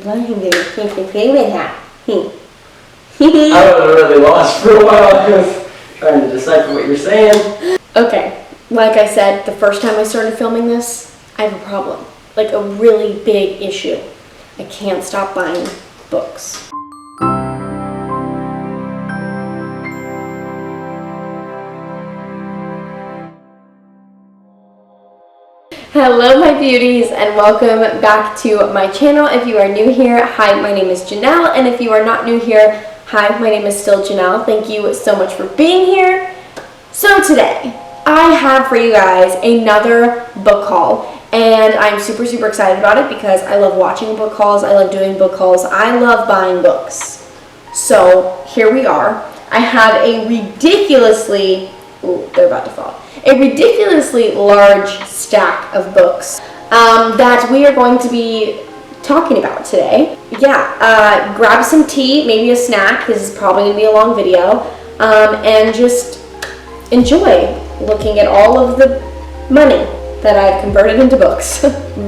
I was really lost for a while. I was trying to decipher what you're saying. Okay, like I said, the first time I started filming this, I have a problem. Like a really big issue. I can't stop buying books. Hello my beauties and welcome back to my channel. If you are new here, hi, my name is Janelle, and if you are not new here, hi, my name is still Janelle. Thank you so much for being here. So today, I have for you guys another book haul, and I'm super excited about it because I love watching book hauls, I love doing book hauls, I love buying books. So here we are. I have a ridiculously, they're about to fall. A ridiculously large stack of books that we are going to be talking about today. Yeah, grab some tea, maybe a snack. This is probably going to be a long video. And just enjoy looking at all of the money that I've converted into books.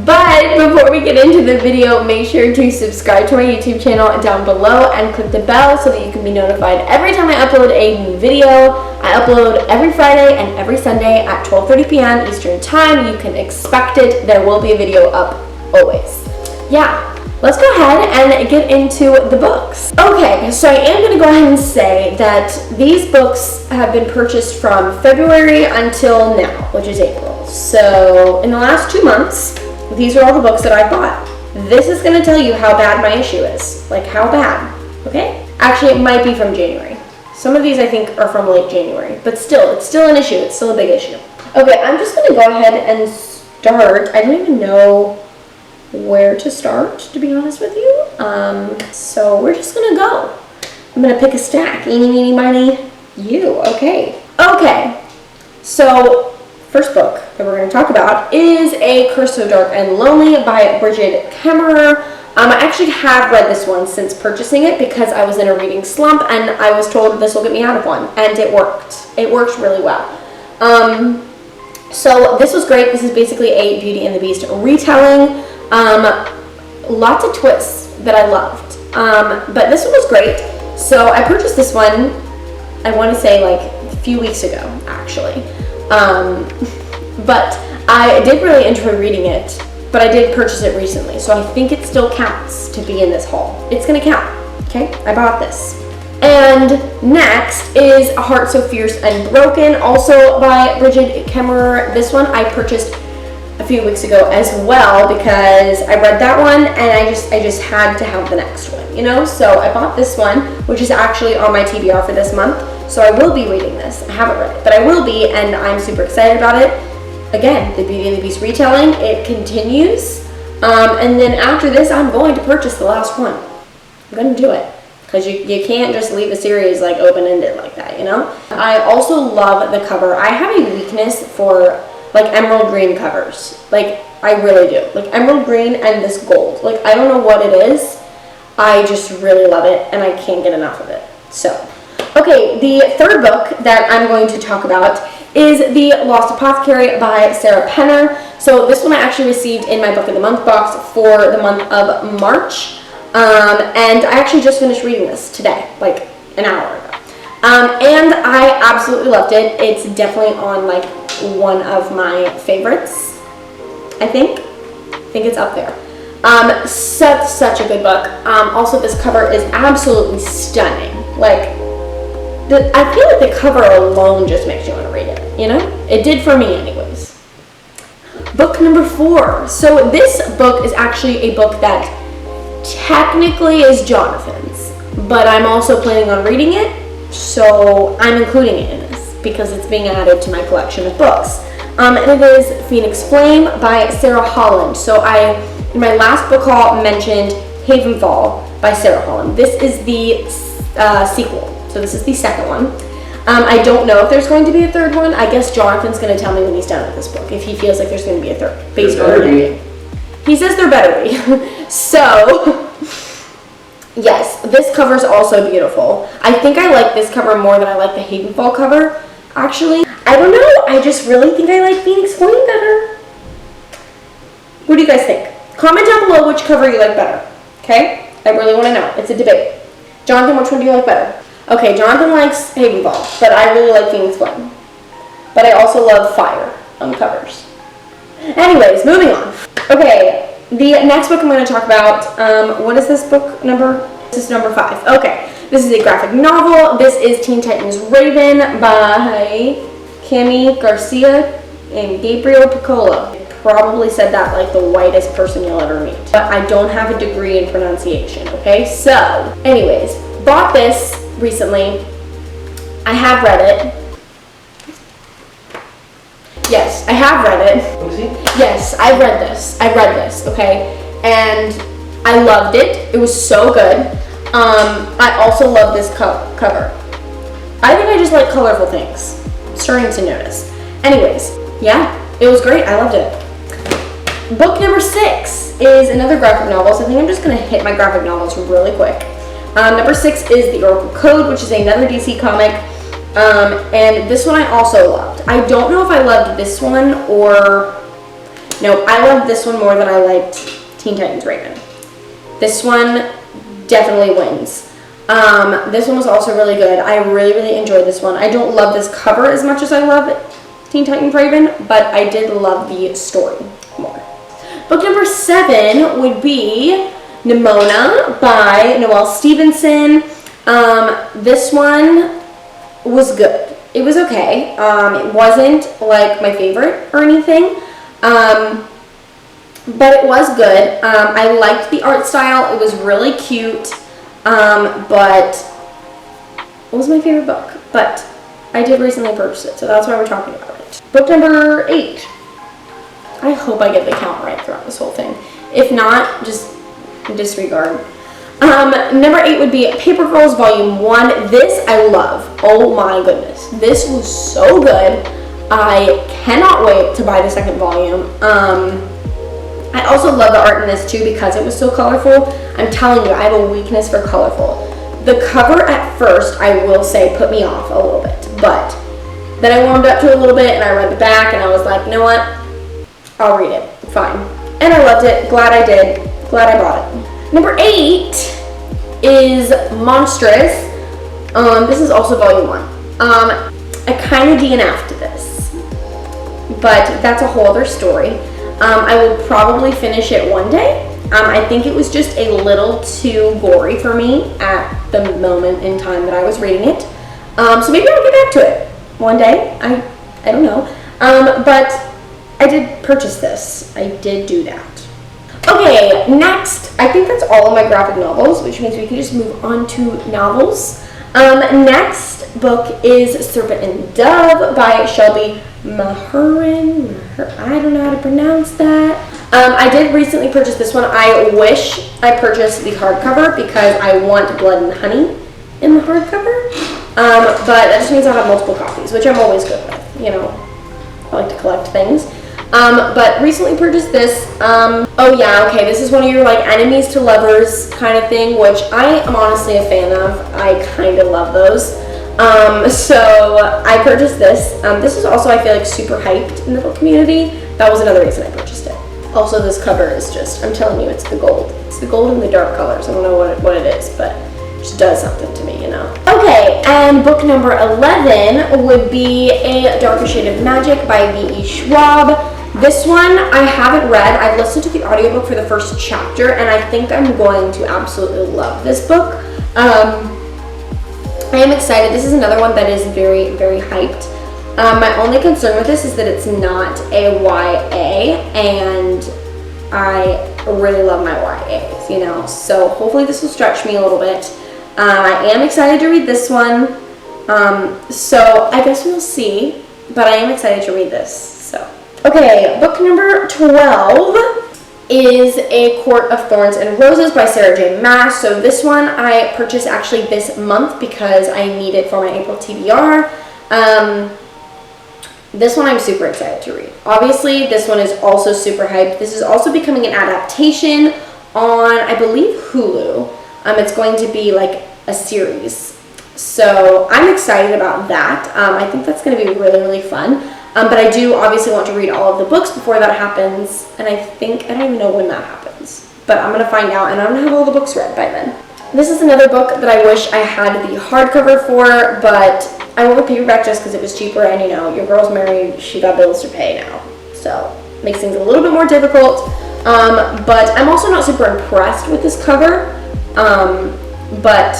But before we get into the video, make sure to subscribe to my YouTube channel down below and click the bell so that you can be notified every time I upload a new video. I upload every Friday and every Sunday at 12:30 p.m. Eastern Time. You can expect it. There will be a video up always. Yeah, let's go ahead and get into the books. Okay, so I am going to go ahead and say that these books have been purchased from February until now, which is April. So in the last 2 months, these are all the books that I bought. This is going to tell you how bad my issue is. Like how bad, okay? Actually, it might be from January. Some of these I think are from late January, but still, it's still an issue. It's still a big issue. Okay, I'm just going to go ahead and start. I don't even know where to start, to be honest with you. So we're just going to go. I'm going to pick a stack. Eeny, meeny, miny, you. Okay. Okay, so first book that we're going to talk about is A Curse So Dark and Lonely by Bridget Kemmerer. I actually have read this one since purchasing it because I was in a reading slump and I was told this will get me out of one, and it worked. It works really well. So this was great. This is basically a Beauty and the Beast retelling. Lots of twists that I loved. But this one was great. So I purchased this one, I want to say like a few weeks ago, actually. But I did really enjoy reading it, but I did purchase it recently, so I think it still counts to be in this haul. It's gonna count, okay? I bought this. And next is A Heart So Fierce and Broken, also by Bridget Kemmerer. This one I purchased a few weeks ago as well because I read that one and I just had to have the next one, you know? So I bought this one, which is actually on my TBR for this month. So I will be reading this. I haven't read it, but I will be, and I'm super excited about it. Again, the Beauty and the Beast retelling, it continues. And then after this, I'm going to purchase the last one. I'm going to do it. Because you can't just leave a series like open-ended like that, you know? I also love the cover. I have a weakness for like emerald green covers. Like, I really do. Like emerald green and this gold. Like, I don't know what it is. I just really love it, and I can't get enough of it. So, okay, the third book that I'm going to talk about is The Lost Apothecary by Sarah Penner. So this one I actually received in my Book of the Month box for the month of March. And I actually just finished reading this today, like an hour ago. And I absolutely loved it. It's definitely on like one of my favorites, I think. I think it's up there. Such a good book. Also, this cover is absolutely stunning. Like, I feel like the cover alone just makes you want to read it, you know? It did for me anyways. Book number 4. So this book is actually a book that technically is Jonathan's, but I'm also planning on reading it, so I'm including it in this because it's being added to my collection of books. And it is Phoenix Flame by Sarah Holland. So I, in my last book haul, mentioned Havenfall by Sarah Holland. This is the sequel. So this is the second one. I don't know if there's going to be a third one. I guess Jonathan's going to tell me when he's done with this book, if he feels like there's going to be a third, based on the ending. He says there better be. So, yes, this cover is also beautiful. I think I like this cover more than I like the Havenfall cover, actually. I don't know. I just really think I like Phoenix Flame better. What do you guys think? Comment down below which cover you like better. Okay? I really want to know. It's a debate. Jonathan, which one do you like better? Okay, Jonathan likes Havenfall, but I really like Phoenix Flame. But I also love Fire on the covers. Anyways, moving on. Okay, the next book I'm going to talk about, what is this book number? This is number 5. Okay, this is a graphic novel. This is Teen Titans Raven by Cami Garcia and Gabriel Piccola. I probably said that like the whitest person you'll ever meet. But I don't have a degree in pronunciation, okay? So, anyways, bought this recently. I have read it. Yes, I have read it. Yes, I read this, okay? And I loved it. It was so good. I also love this cover. I think I just like colorful things. I'm starting to notice. Anyways, yeah, it was great. I loved it. Book number 6 is another graphic novel, so I think I'm just going to hit my graphic novels really quick. Number 6 is The Oracle Code, which is another DC comic. And this one I also loved. I don't know if I loved this one or... No, I loved this one more than I liked Teen Titans Raven. This one definitely wins. This one was also really good. I really, really enjoyed this one. I don't love this cover as much as I love Teen Titans Raven, but I did love the story more. Book number 7 would be Nimona by Noelle Stevenson. This one was good. It was okay. It wasn't like my favorite or anything, but it was good. I liked the art style. It was really cute, but it was my favorite book. But I did recently purchase it, so that's why we're talking about it. Book number 8. I hope I get the count right throughout this whole thing. If not, just disregard. Number 8 would be Paper Girls Volume 1. This I love. Oh my goodness. This was so good. I cannot wait to buy the second volume. I also love the art in this too because it was so colorful. I'm telling you, I have a weakness for colorful. The cover at first, I will say, put me off a little bit. But then I warmed up to it a little bit and I read the back and I was like, you know what? I'll read it. Fine. And I loved it. Glad I did. Glad I bought it. Number 8 is Monstrous. This is also volume 1. I kind of DNF'd this, but that's a whole other story. I will probably finish it one day. I think it was just a little too gory for me at the moment in time that I was reading it. So maybe I'll get back to it one day. I don't know. But I did purchase this. I did do that. Okay, next, I think that's all of my graphic novels, which means we can just move on to novels. Next book is Serpent and Dove by Shelby Mahurin. I don't know how to pronounce that. I did recently purchase this one. I wish I purchased the hardcover because I want Blood and Honey in the hardcover. But that just means I'll have multiple copies, which I'm always good with. You know, I like to collect things. But recently purchased this. Oh yeah, okay, this is one of your like enemies to lovers kind of thing, which I am honestly a fan of. I kind of love those. So I purchased this. This is also, I feel like, super hyped in the book community. That was another reason I purchased it. Also, this cover is just, I'm telling you, it's the gold. It's the gold and the dark colors. I don't know what it is, but it just does something to me, you know. Okay, and book number 11 would be A Darker Shade of Magic by V.E. Schwab. This one I haven't read. I've listened to the audiobook for the first chapter, and I think I'm going to absolutely love this book. I am excited. This is another one that is very, very hyped. My only concern with this is that it's not a YA, and I really love my YAs, you know, so hopefully this will stretch me a little bit. I am excited to read this one, so I guess we'll see, but I am excited to read this, so. Okay, book number 12 is A Court of Thorns and Roses by Sarah J. Maas. So this one I purchased actually this month because I need it for my April TBR. This one I'm super excited to read. Obviously, this one is also super hyped. This is also becoming an adaptation on, I believe, Hulu. It's going to be like a series. So I'm excited about that. I think that's going to be really, really fun. But I do obviously want to read all of the books before that happens. And I don't even know when that happens. but I'm gonna find out, and I'm gonna have all the books read by then. This is another book that I wish I had the hardcover for, but I went with paperback just because it was cheaper, and you know, your girl's married, she got bills to pay now, so makes things a little bit more difficult. But I'm also not super impressed with this cover, but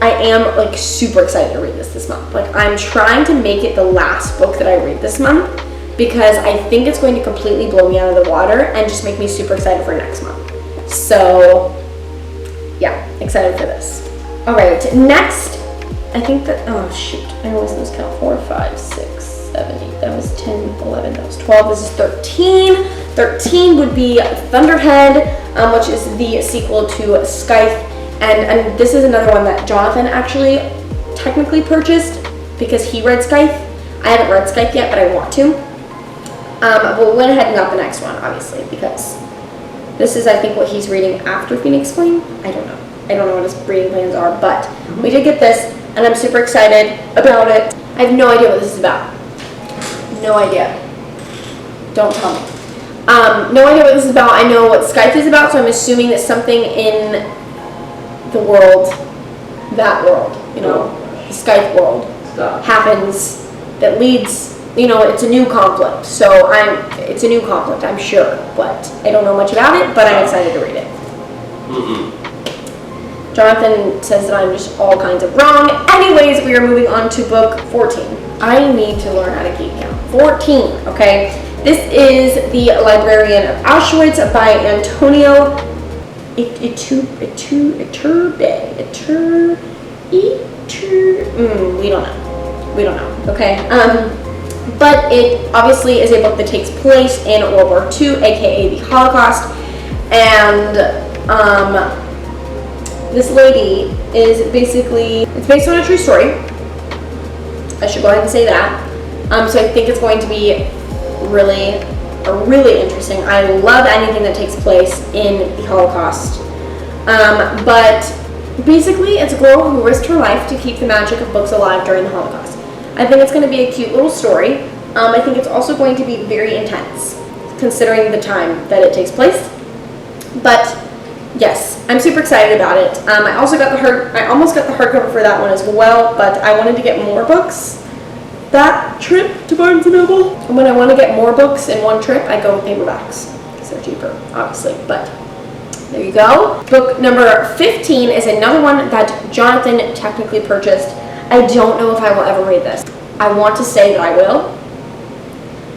I am like super excited to read this month. Like, I'm trying to make it the last book that I read this month because I think it's going to completely blow me out of the water and just make me super excited for next month. So yeah, excited for this. All right, next, I think that, oh shoot, I always lose count. 4, 5, 6, 7, 8, that was 10, 11, that was 12, this is 13. 13 would be Thunderhead, which is the sequel to Scythe. And this is another one that Jonathan actually technically purchased because he read Scythe. I haven't read Scythe yet, but I want to. But we went ahead and got the next one, obviously, because this is, I think, what he's reading after Phoenix Flame. I don't know. I don't know what his reading plans are, but we did get this, and I'm super excited about it. I have no idea what this is about. No idea. Don't tell me. No idea what this is about. I know what Scythe is about, so I'm assuming that something in the world, that world, you know, the Scythe world, happens that leads, you know, it's a new conflict. So it's a new conflict, I'm sure, but I don't know much about it, but I'm excited to read it. Jonathan says that I'm just all kinds of wrong. Anyways, we are moving on to book 14. I need to learn how to keep count. 14, okay? This is The Librarian of Auschwitz by Antonio we don't know, okay? But it obviously is a book that takes place in World War II, aka the Holocaust, and this lady is basically, it's based on a true story. I should go ahead and say that. So I think it's going to be really interesting. I love anything that takes place in the Holocaust. But basically, it's a girl who risked her life to keep the magic of books alive during the Holocaust. I think it's going to be a cute little story. I think it's also going to be very intense, considering the time that it takes place. But yes, I'm super excited about it. I almost got the hardcover for that one as well, but I wanted to get more books that trip to Barnes & Noble. And when I want to get more books in one trip, I go with paperbacks because they're cheaper, obviously. But there you go. Book number 15 is another one that Jonathan technically purchased. I don't know if I will ever read this. I want to say that I will,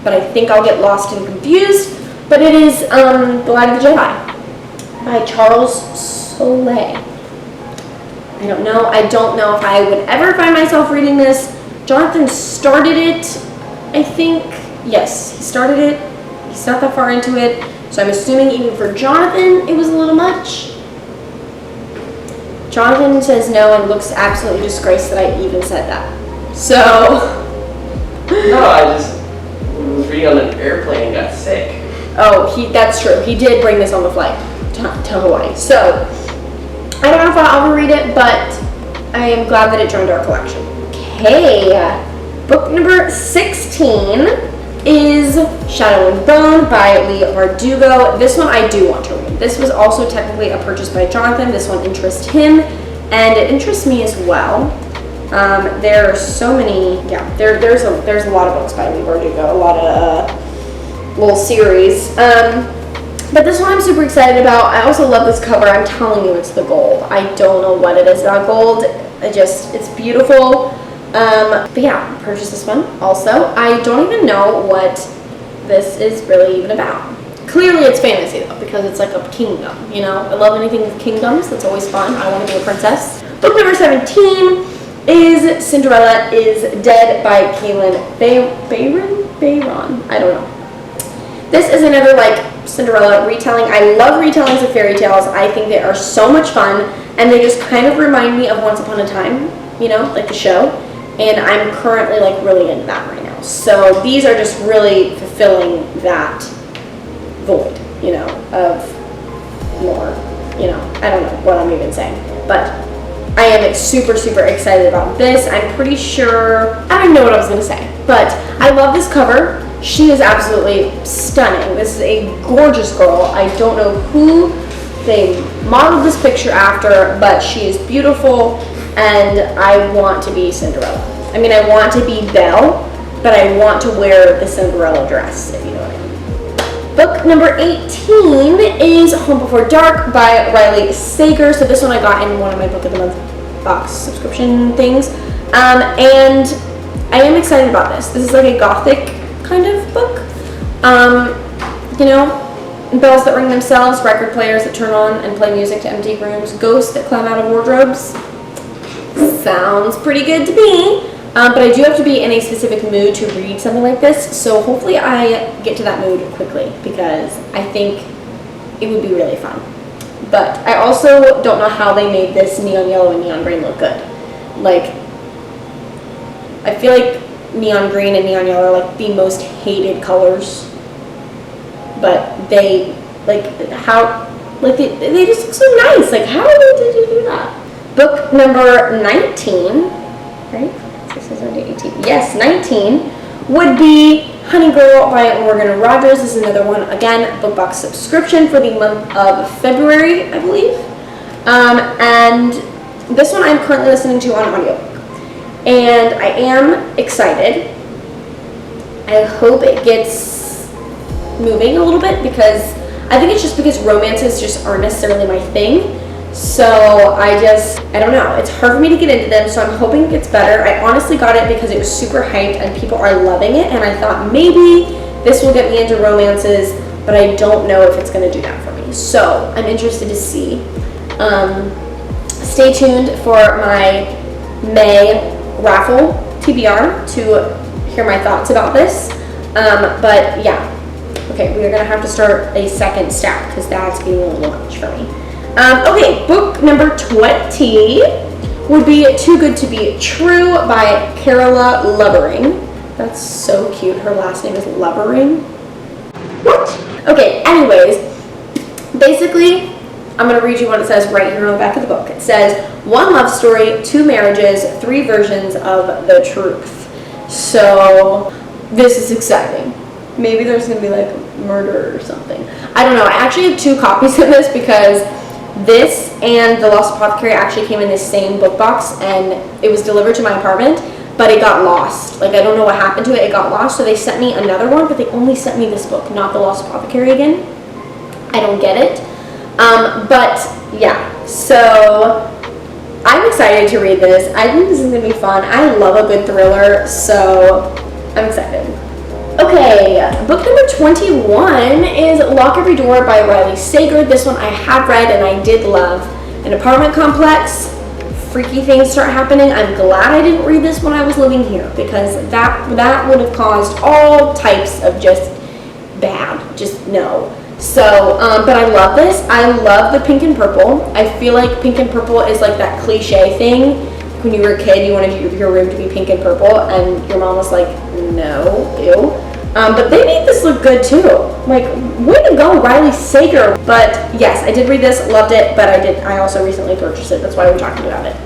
but I think I'll get lost and confused. But it is The Light of the Jedi by Charles Soule. I don't know if I would ever find myself reading this. Jonathan started it, I think. Yes, he started it. He's not that far into it. So I'm assuming even for Jonathan, it was a little much. Jonathan says no and looks absolutely disgraced that I even said that. So. No, I just was reading on an airplane and got sick. Oh, that's true. He did bring this on the flight to Hawaii. So I don't know if I'll ever read it, but I am glad that it joined our collection. Okay, book number 16 is Shadow and Bone by Lee Bardugo. This one I do want to read. This was also technically a purchase by Jonathan. This one interests him, and it interests me as well. There are so many, there's a lot of books by Lee Bardugo, a lot of little series. But this one I'm super excited about. I also love this cover. I'm telling you, it's the gold. I don't know what it is about gold. It's beautiful. But yeah, purchased this one also. I don't even know what this is really even about. Clearly it's fantasy though, because it's like a kingdom, you know? I love anything with kingdoms, that's always fun. I want to be a princess. Book number 17 is Cinderella is Dead by Kaylin Bayron? I don't know. This is another like Cinderella retelling. I love retellings of fairy tales. I think they are so much fun, and they just kind of remind me of Once Upon a Time, you know, like the show. And I'm currently like really into that right now. So these are just really fulfilling that void, you know, of more, you know, I don't know what I'm even saying. But I am super excited about this. I'm pretty sure, I don't even know what I was going to say. But I love this cover. She is absolutely stunning. This is a gorgeous girl. I don't know who they modeled this picture after, but she is beautiful, and I want to be Cinderella. I mean, I want to be Belle, but I want to wear the Cinderella dress, if you know what I mean. Book number 18 is Home Before Dark by Riley Sager. So this one I got in one of my Book of the Month box subscription things. And I am excited about this. This is like a gothic kind of book. You know, bells that ring themselves, record players that turn on and play music to empty rooms, ghosts that climb out of wardrobes. Sounds pretty good to me. But I do have to be in a specific mood to read something like this, so hopefully I get to that mood quickly because I think it would be really fun. But I also don't know how they made this neon yellow and neon green look good. Like, I feel like neon green and neon yellow are like the most hated colors. But they, like, how, like, they just look so nice. Like, how did you do that? Book number 19, right? This is 18. Yes, 19 would be Honey Girl by Morgan Rogers. This is another one, again, book box subscription for the month of February, I believe. And this one I'm currently listening to on audiobook. And I am excited. I hope it gets moving a little bit because I think it's just because romances just aren't necessarily my thing. So I don't know. It's hard for me to get into them, so I'm hoping it gets better. I honestly got it because it was super hyped and people are loving it, and I thought maybe this will get me into romances, but I don't know if it's going to do that for me. So I'm interested to see. Stay tuned for my May raffle TBR to hear my thoughts about this. But yeah. Okay, we are going to have to start a second stack because that's getting a little much for me. Okay, book number 20 would be Too Good to Be True by Carola Lovering. That's so cute. Her last name is Lovering. What? Okay, anyways, basically, I'm going to read you what it says right here on the back of the book. It says, 1 love story, 2 marriages, 3 versions of the truth. So, this is exciting. Maybe there's going to be like murder or something. I don't know. I actually have 2 copies of this because this and The Lost Apothecary actually came in this same book box, and it was delivered to my apartment, but it got lost. Like, I don't know what happened to it. It got lost, so they sent me another one, but they only sent me this book, not The Lost Apothecary again. I don't get it. But yeah, so I'm excited to read this. I think this is going to be fun. I love a good thriller, so I'm excited. Okay, book number 21 is Lock Every Door by Riley Sager. This one I have read and I did love. An apartment complex, freaky things start happening. I'm glad I didn't read this when I was living here because that would have caused all types of just bad, just no. So, but I love this. I love the pink and purple. I feel like pink and purple is like that cliche thing. When you were a kid, you wanted your room to be pink and purple, and your mom was like, no, ew. But they made this look good too. Like, way to go, Riley Sager. But yes, I did read this, loved it, but I also recently purchased it. That's why we're talking about it.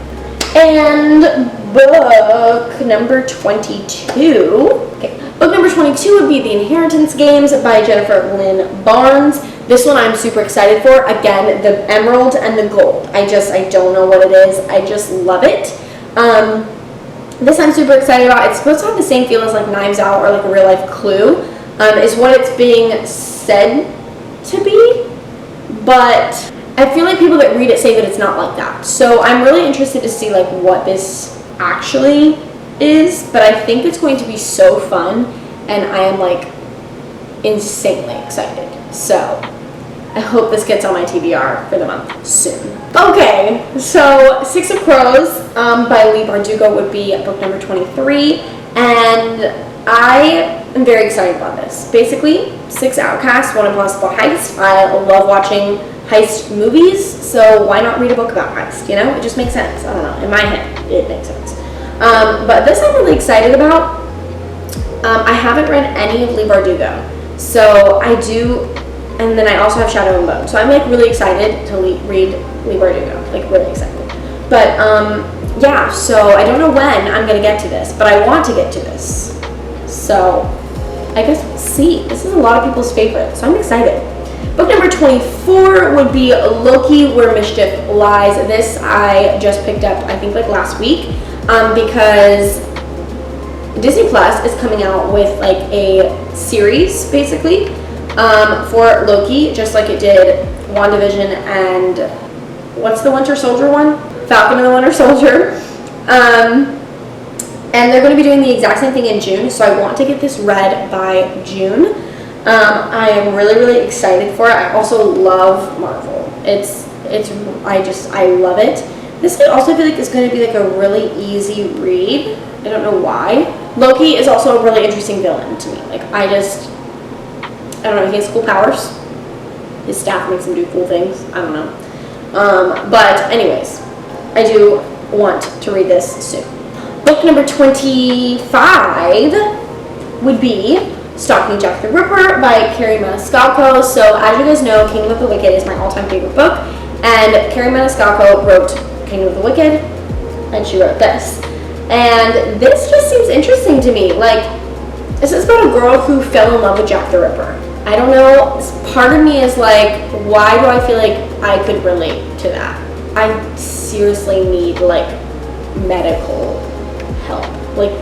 And book number 22. Okay, book number 22 would be The Inheritance Games by Jennifer Lynn Barnes. This one I'm super excited for. Again, the emerald and the gold. I don't know what it is. I just love it. This I'm super excited about. It's supposed to have the same feel as like Knives Out or like a real life Clue, is what it's being said to be. But I feel like people that read it say that it's not like that. So I'm really interested to see like what this actually is. But I think it's going to be so fun, and I am like insanely excited. So I hope this gets on my TBR for the month soon. Okay, so 6 of Crows by Leigh Bardugo would be book number 23, and I am very excited about this. Basically, 6 outcasts, 1 impossible heist. I love watching heist movies, so why not read a book about heist, you know? It just makes sense. I don't know, in my head, it makes sense. But this I'm really excited about. I haven't read any of Leigh Bardugo, so I do. And then I also have Shadow and Bone. So I'm like really excited to read Leigh Bardugo. Like really excited. But yeah, so I don't know when I'm going to get to this, but I want to get to this. So I guess we'll see. This is a lot of people's favorite, so I'm excited. Book number 24 would be Loki, Where Mischief Lies. This I just picked up, I think like last week, because Disney Plus is coming out with like a series basically for Loki, just like it did WandaVision and what's the Winter Soldier one? Falcon and the Winter Soldier. And they're going to be doing the exact same thing in June, so I want to get this read by June. I am really, really excited for it. I also love Marvel. I love it. This I also feel like is going to be like a really easy read. I don't know why. Loki is also a really interesting villain to me. Like, I don't know, he has cool powers. His staff makes him do cool things. I don't know. But anyways, I do want to read this soon. Book number 25 would be Stalking Jack the Ripper by Carrie Maniscalco. So as you guys know, Kingdom of the Wicked is my all-time favorite book, and Carrie Maniscalco wrote Kingdom of the Wicked, and she wrote this. And this just seems interesting to me. Like, this is about a girl who fell in love with Jack the Ripper. I don't know, part of me is like, why do I feel like I could relate to that? I seriously need like medical help. Like,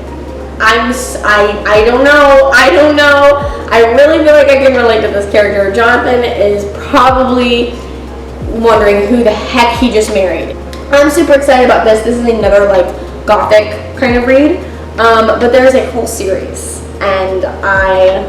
I don't know. I really feel like I can relate to this character. Jonathan is probably wondering who the heck he just married. I'm super excited about this. This is another like gothic kind of read, but there's a whole series, and I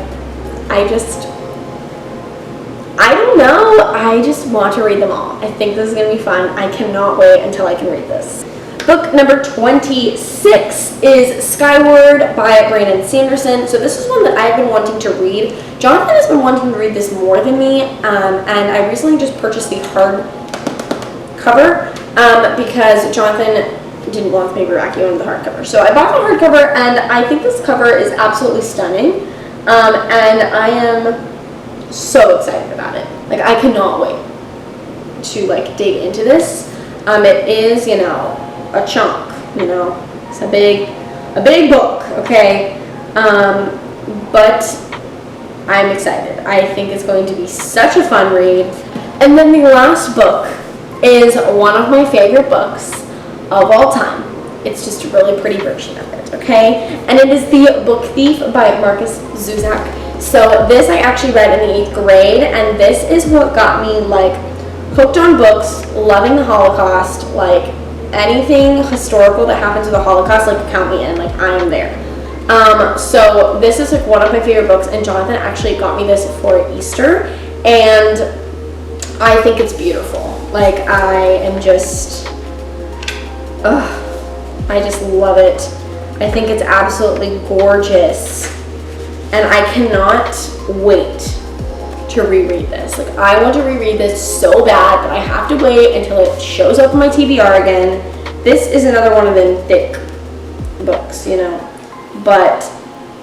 don't know. I just want to read them all. I think this is going to be fun. I cannot wait until I can read this. Book number 26 is Skyward by Brandon Sanderson. So this is one that I've been wanting to read. Jonathan has been wanting to read this more than me, and I recently just purchased the hardcover because Jonathan didn't want the paperback, he wanted the hardcover. So I bought the hardcover, and I think this cover is absolutely stunning, and I am so excited about it. Like, I cannot wait to like dig into this. It is, you know, a chunk, you know, it's a big book, okay, but I'm excited. I think it's going to be such a fun read. And then the last book is one of my favorite books of all time. It's just a really pretty version of it, okay, and it is The Book Thief by Marcus Zuzak. So this I actually read in the 8th grade, and this is what got me like hooked on books, loving the Holocaust, like anything historical that happens with the Holocaust, like count me in, like I am there. So this is like one of my favorite books, and Jonathan actually got me this for Easter, and I think it's beautiful. Like, I am just, I just love it. I think it's absolutely gorgeous, and I cannot wait to reread this. Like, I want to reread this so bad, but I have to wait until it shows up on my TBR again. This is another one of them thick books, you know, but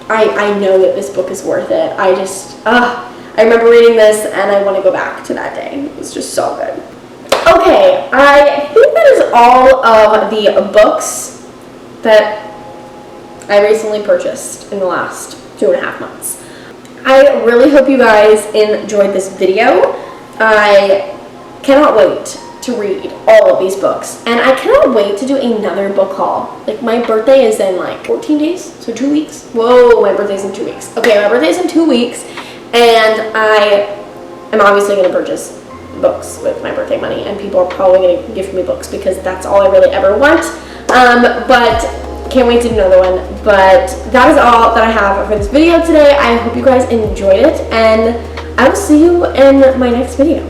I know that this book is worth it. I remember reading this, and I want to go back to that day. It was just so good. Okay, I think that is all of the books that I recently purchased in the last 2.5 months. I really hope you guys enjoyed this video. I cannot wait to read all of these books, and I cannot wait to do another book haul. Like, my birthday is in like 14 days, so 2 weeks. Whoa, my birthday's in 2 weeks. Okay, my birthday's in 2 weeks, and I am obviously going to purchase books with my birthday money, and people are probably going to gift me books because that's all I really ever want. But can't wait to do another one. But that is all that I have for this video today. I hope you guys enjoyed it, and I will see you in my next video.